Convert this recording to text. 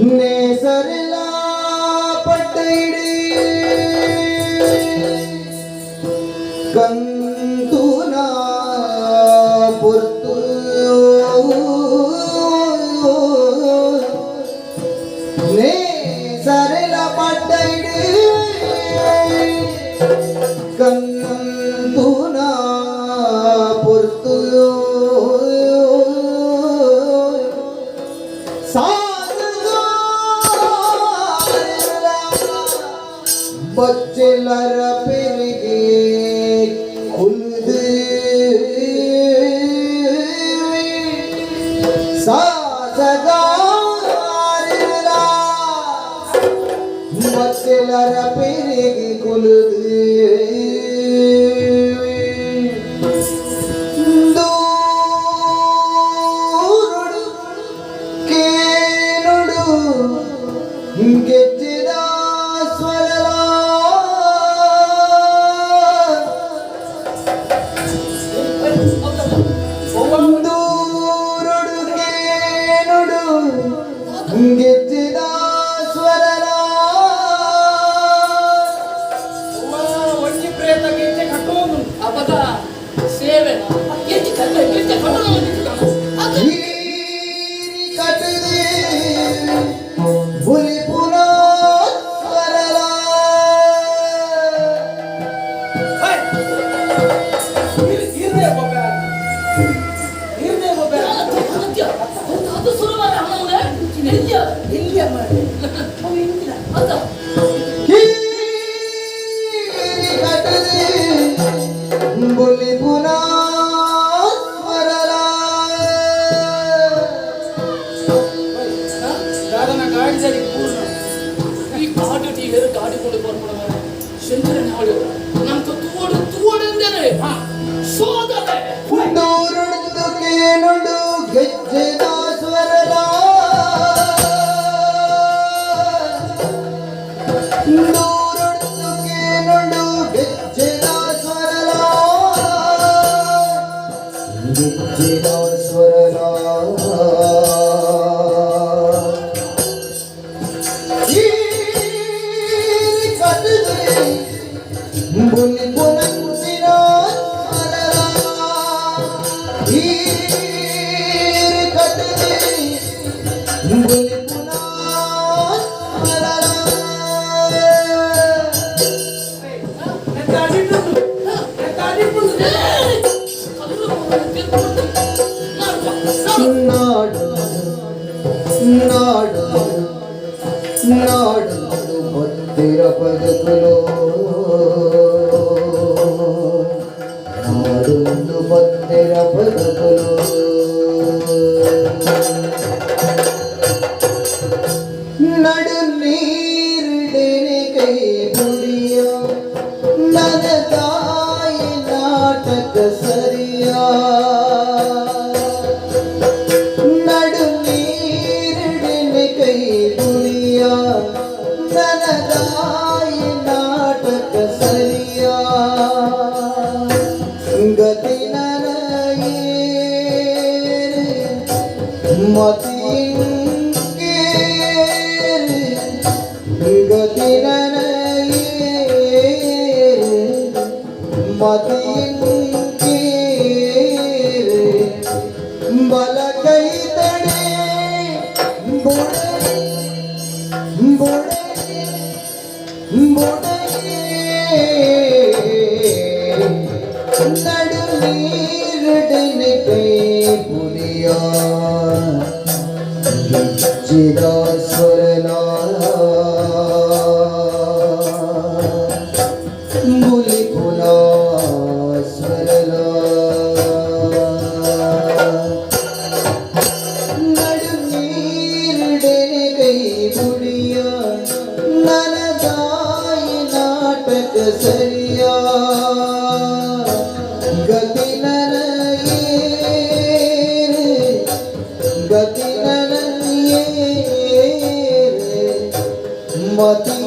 नेसरला पटडी कंतुना पुरतु नेसरला पटडी कंतुना पुरतु बच्चेलर पेरिगे खुलदे साजगारला बच्चेलर पेरिगे खुलदे दूरुडु केनुडु ಗೆಜ್ಜೆದ ಸ್ವರಲ ದೂರುಡುಗೆ ನುಡು ಗೆಜ್ಜೆದ ಸ್ವರಲ ಒಂಜಿ ಪ್ರೇತ ಗೆಜ್ಜೆ ಕಟ್ಟೋನು ಅಪದ ಸೇವೆ ಗೆಜ್ಜೆ ಕಟ್ಟೋನು ಕಟ್ಟದೆ ಹುಲಿ ಪುರ ಸ್ವರಲ ಅದು ಸುರುವಾರ ಅವನ ಎಲ್ಲಿಯ ಎಲ್ಲಿಯ ಮಾಡಿ ಅವ ಇಂದಿನ ಅದ ಕಟ್ಟದೆ ಹುಲಿ ಪುರ ಸ್ವರಲ ದಾದನ ಗಾಡಿದಲ್ಲಿ ಪೂರ್ಣ ಈ ಗಾಡಿ ಹೇರು ಗಾಡಿ ಕೊಂಡು ಬರ್ಕೊಡವ ಶಂಕರ ನಾಡು ನಮ್ಮ ತೂವಡು ಎಂದರೆ ಸೋದನೆ ದೂರುಡು ಕೇನುಡು ಗೆಜ್ಜೆದ ಸ್ವರಲ ದೂರುಡು ಕೇನುಡು ಗೆಜ್ಜೆದ ಸ್ವರಲ ಗೆಜ್ಜೆದ ಸ್ವರಲ ಈ ಕಟ್ಟದೆ ಬುಲಿ ಬುಲಂದಿನ ಸ್ವರಲ ಈ ಕಟ್ಟದೆ ಬುಲಿ ಬುಲ ಸ್ವರಲ ನಾಡು ನಾಡು ನಾಡು ಭಕ್ತಿರ ಬದುಕಲು ನಾಡೊಂದು ಭಕ್ತಿರ ಬದುಕಲು ನಡು ನೀರಿಡೆನೆ ಕೈ ಬುಡಿಯ ನನ್ನ ತಾಯಿ ನಾಟಕ ಸರಿಯ ನಡು ನೀರಿಡೆನೆ ಕೈ ಬುಡಿಯ ನನ್ನ ತಾಯಿ ನಾಟಕ ಸರಿಯ ಗತಿ ನನಗೆ ಮತಿಗೆ ಗತಿ ನನಗೆ ಮತಿಗೆ ಬಲ ಕೈ ತಡೆ ಬುಡೆ ಬುಡೆ ಬುಡೆ ನಡು ನೀರಿಡನೆ ಕೈ ಬುಲಿಯ ಗೆಜ್ಜೆದ ಸ್ವರಲ ಬುಲಿ ಪುಲ ಸ್ವರಲ ನಡು ನೀರಿಡನೆ ಕೈ ಬುಡಿಯ ನನ್ನ ತಾಯಿ ನಾಟಕ ಸರಿಯ ಗತಿ ನನಗೆ ಗತಿ ನನಗೆ ಮತಿ